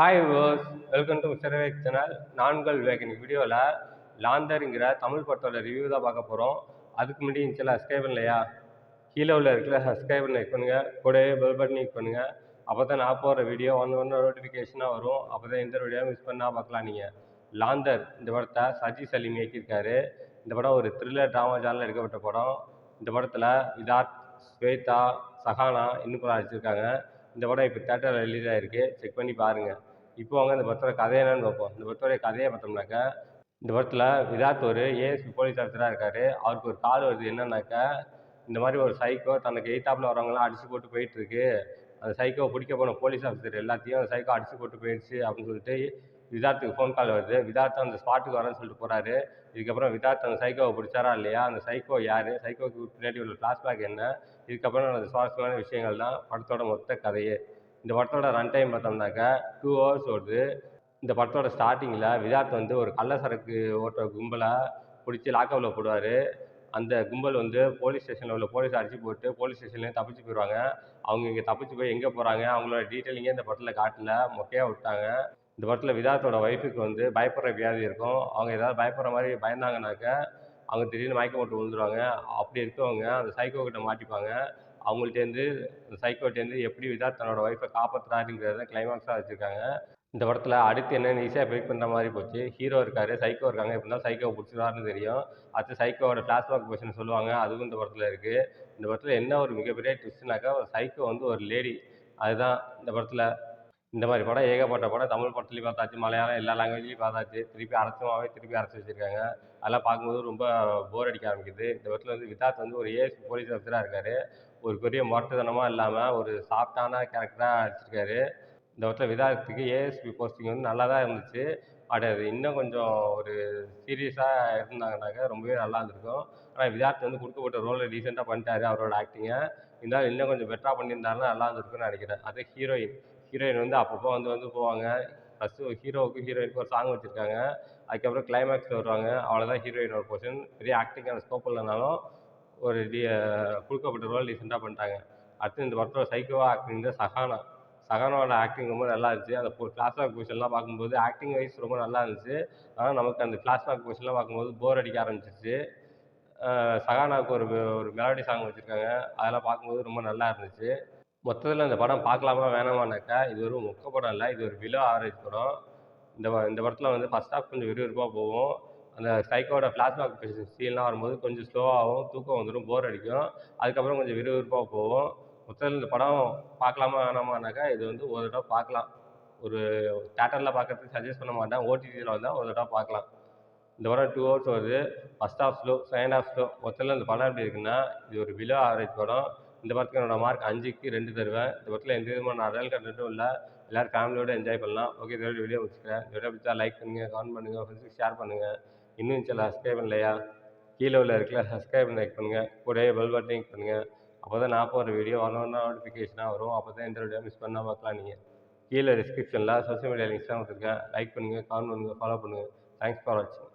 Hi viewers, welcome to mister Vivek channel. நான்கள் விவேக். இன்னைக்கு வீடியோவில் லாந்தர்ங்கிற தமிழ் படத்தோட ரிவ்யூ தான் பார்க்க போகிறோம். அதுக்கு முன்னாடி இன்ஸ்டால சப்ஸ்கிரைப் பண்ணலையா? கீழே உள்ள இருக்கிற சப்ஸ்கிரைப் பண்ணி கிளிக் பண்ணுங்கள். கூடவே பெல் பட்டன் கிளிக் பண்ணுங்கள். அப்போ தான் நான் போடுற வீடியோ ஒன்று நோட்டிஃபிகேஷனாக வரும். அப்போ தான் எந்த வீடியோ மிஸ் பண்ணால் பார்க்கலாம். நீங்கள் லாந்தர் இந்த படத்தை சஜி சலீம் இயக்கியிருக்காரு. இந்த படம் ஒரு த்ரில்லர் ட்ராமா ஜானில் எடுக்கப்பட்ட படம். இந்த படத்தில் விதார்த், ஸ்வேதா, சஹானா இன்னும் படம் அடிச்சிருக்காங்க. இந்த படம் இப்போ தேட்டரில் ரிலீஸ் ஆகிருக்கு. செக் பண்ணி பாருங்கள். இப்போ வாங்க இந்த படத்தோட கதை என்னன்னு பார்ப்போம். இந்த படத்தோடைய கதையை பார்த்தோம்னாக்கா, இந்த படத்தில் விதார்த் ஒரு ஏஎஸ்பி போலீஸ் ஆஃபீஸராக இருக்கார். அவருக்கு ஒரு கால் வருது. என்னன்னாக்கா, இந்த மாதிரி ஒரு சைக்கோ தனக்கு எய்த்தாப்பில் வரவங்களாம் அடிச்சு போட்டு போயிட்டுருக்கு. அந்த சைக்கோவை பிடிக்க போன போலீஸ் ஆஃபீஸர் எல்லாத்தையும் அந்த சைக்கோ அடிச்சு போட்டு போயிடுச்சு அப்படின்னு சொல்லிட்டு விதார்த்துக்கு ஃபோன் கால் வருது. விதார்த் அந்த ஸ்பாட்டுக்கு வரேன்னு சொல்லிட்டு போகிறாரு. இதுக்கப்புறம் விதார்த் அந்த சைக்கோவை பிடிச்சாரா இல்லையா, அந்த சைக்கோ யார், சைக்கோவுக்கு பின்னாடி உள்ள ஃப்ளாஷ்பேக் என்ன, இதுக்கப்புறம் அந்த சுவாரஸ்யமான விஷயங்கள் தான் படத்தோட மொத்த கதையே. இந்த படத்தோட ரன் டைம் பார்த்தோம்னாக்கா 2 ஹவர்ஸ் ஓடுது. இந்த படத்தோட ஸ்டார்டிங்கில் விதார்த் வந்து ஒரு கள்ள சரக்கு ஓட்டுற கும்பலை பிடிச்சி லாக்கப்பில் போடுவார். அந்த கும்பல் வந்து போலீஸ் ஸ்டேஷனில் உள்ள போலீஸ் அடிச்சு போட்டு போலீஸ் ஸ்டேஷன்லேயே தப்பிச்சு போயிடுவாங்க. அவங்க இங்கே தப்பிச்சு போய் எங்கே போகிறாங்க, அவங்களோட டீட்டெயிலிங்கே இந்த படத்தில் காட்டல, மொக்கையாக விட்டாங்க. இந்த படத்தில் விதார்த்தோட ஒய்ஃபுக்கு வந்து பயப்படுற வியாதி இருக்கும். அவங்க ஏதாவது பயப்படுற மாதிரி பயந்தாங்கனாக்கா அவங்க திடீர்னு மயக்கம் போட்டு விழுந்துருவாங்க. அப்படி இருக்கவங்க அந்த சைக்கோ கிட்ட மாட்டிப்பாங்க. அவங்கள்ட்டேருந்து அந்த சைக்கோட்டேருந்து எப்படி விதார்த் தன்னோட ஒய்ஃபை காப்பாற்றுறாருங்கிறத கிளைமாக்ஸாக வச்சுருக்காங்க. இந்த படத்தில் அடுத்து என்னென்னு ஈஸியாக ப்ரெடிக்ட் பண்ணுற மாதிரி போச்சு. ஹீரோ இருக்கார், சைக்கோ இருக்காங்க. எப்படி இருந்தாலும் சைக்கோவை பிடிச்சிருவாருன்னு தெரியும். அடுத்து சைக்கோவோட ஃப்ளாஷ்பேக் கொஸ்டின் சொல்லுவாங்க. அதுவும் இந்த படத்தில் இருக்குது. இந்த படத்தில் என்ன ஒரு மிகப்பெரிய ட்விஸ்ட்னாக்கா, ஒரு சைக்கோ வந்து ஒரு லேடி. அதுதான் இந்த படத்தில். இந்த மாதிரி படம் ஏகப்பட்ட படம் தமிழ் படத்துலையும் பார்த்தாச்சு, மலையாளம் எல்லா லாங்குவேஜ்லையும் பார்த்தாச்சு. திருப்பி அரைச்சமாகவே திருப்பி அரைச்சி வச்சுருக்காங்க. அதெல்லாம் பார்க்கும்போது ரொம்ப போர் அடிக்க ஆரம்பிக்குது. இந்த படத்தில் வந்து விதார்த் வந்து ஒரு ஏஎஸ்பி போலீஸ் ஆஃபீஸராக இருக்கார். ஒரு பெரிய மொரட்டுத்தனமாக இல்லாமல் ஒரு சாஃப்டான கேரக்டராக அடிச்சிருக்காரு. இந்த படத்தில் விதார்த்துக்கு ஏஎஸ்பி போஸ்டிங் வந்து நல்லா தான் இருந்துச்சு. பட் அது இன்னும் கொஞ்சம் ஒரு சீரியஸாக இருந்தாங்கனாக்கா ரொம்பவே நல்லா இருந்திருக்கும். ஆனால் விதார்த் வந்து கொடுக்கப்பட்ட ரோலை டீசெண்டாக பண்ணிட்டாரு. அவரோட ஆக்டிங்கை இருந்தாலும் இன்னும் கொஞ்சம் பெட்டராக பண்ணியிருந்தாருன்னா நல்லா இருந்திருக்குன்னு நினைக்கிறேன். அதே ஹீரோயின் வந்து அப்பப்போ வந்து போவாங்க. ஃபஸ்ட்டு ஹீரோவுக்கும் ஹீரோயினுக்கும் ஒரு சாங் வச்சுருக்காங்க. அதுக்கப்புறம் கிளைமேக்ஸில் வருவாங்க. அவ்வளோதான் ஹீரோயினோட போர்ஷன். பெரிய ஆக்டிங்கான ஸ்கோப் இல்லைனாலும் ஒரு கொடுக்கப்பட்ட ரோல் டீசெண்டாக பண்ணிட்டாங்க. அடுத்து இந்த படத்தோட சைக்கோவா ஆக்டிங் தான் சகானோட ஆக்டிங் ரொம்ப நல்லா இருந்துச்சு. அந்த ஃப்ளாஷ்பேக் பொசிஷன்லாம் பார்க்கும்போது ஆக்டிங் வைஸ் ரொம்ப நல்லா இருந்துச்சு. ஆனால் நமக்கு அந்த ஃப்ளாஷ்பேக் பொசிஷன்லாம் பார்க்கும்போது போர் அடிக்க ஆரம்பிச்சிருச்சு. சகானாவுக்கு ஒரு ஒரு மெலோடி சாங் வச்சுருக்காங்க. அதெல்லாம் பார்க்கும்போது ரொம்ப நல்லா இருந்துச்சு. மொத்தத்தில் இந்த படம் பார்க்கலாமா வேணாமான்னாக்கா, இது ஒரு மொக்க படம் இல்லை. இது ஒரு பிலோ ஆவரேஜ் படம். இந்த படத்தில் வந்து ஃபர்ஸ்ட் ஹாஃப் கொஞ்சம் விறுவிறுப்பாக போகும். அந்த சைக்கோட ஃப்ளாஷ்பேக் சீன்லாம் வரும்போது கொஞ்சம் ஸ்லோவாகும், தூக்கம் வந்துடும், போர் அடிக்கும். அதுக்கப்புறம் கொஞ்சம் விறுவிறுப்பாக போகும். மொத்தத்தில் இந்த படம் பார்க்கலாமா வேணாமான்னாக்கா, இது வந்து ஒரு தடவை பார்க்கலாம். ஒரு தியேட்டரில் பார்க்கறதுக்கு சஜெஸ்ட் பண்ண மாட்டேன். ஓடிடியில் வந்தால் ஒரு தடவை பார்க்கலாம். இந்த படம் 2 ஹவர்ஸ் வருது. First half slow, second half slow. மொத்தத்தில் இந்த படம் எப்படி இருக்குன்னா, இது ஒரு பிலோ ஆவரேஜ் படம். இந்த படத்துக்கு என்னோட மார்க் 5க்கு 2 தருவேன். இந்த படத்தில் எந்த விதமான அடல்ட் கன்டென்ட்டும் இல்லை. எல்லோரும் ஃபேமிலியோட என்ஜாய் பண்ணலாம். ஓகே, இதோட வீடியோ முடிச்சுக்கிறேன். இந்த வீடியோ பிடிச்சா லைக் பண்ணுங்கள், கமெண்ட் பண்ணுங்கள், ஃப்ரெண்ட்ஸுக்கு ஷேர் பண்ணுங்கள். இன்னும் சில சப்ஸ்கிரைப் பண்ணலையா? கீழே உள்ள இருக்கிற சப்ஸ்கிரைப் பண்ணி லைக் பண்ணுங்கள். கூடவே பெல் பட்டன் கிளிக் பண்ணுங்கள். அப்போ தான் நான் போடுற வீடியோ நோட்டிஃபிகேஷனாக வரும். அப்போ தான் இந்த வீடியோ மிஸ் பண்ணால் பார்க்கலாம். நீங்கள் கீழே டிஸ்கிரிப்ஷனில் சோஷியல் மீடியா லிங்க்ஸ்லாம் கொடுத்துருக்கேன். லைக் பண்ணுங்கள், கமெண்ட் பண்ணுங்கள், ஃபாலோ பண்ணுங்கள். தேங்க்ஸ் ஃபார் வாட்சிங்.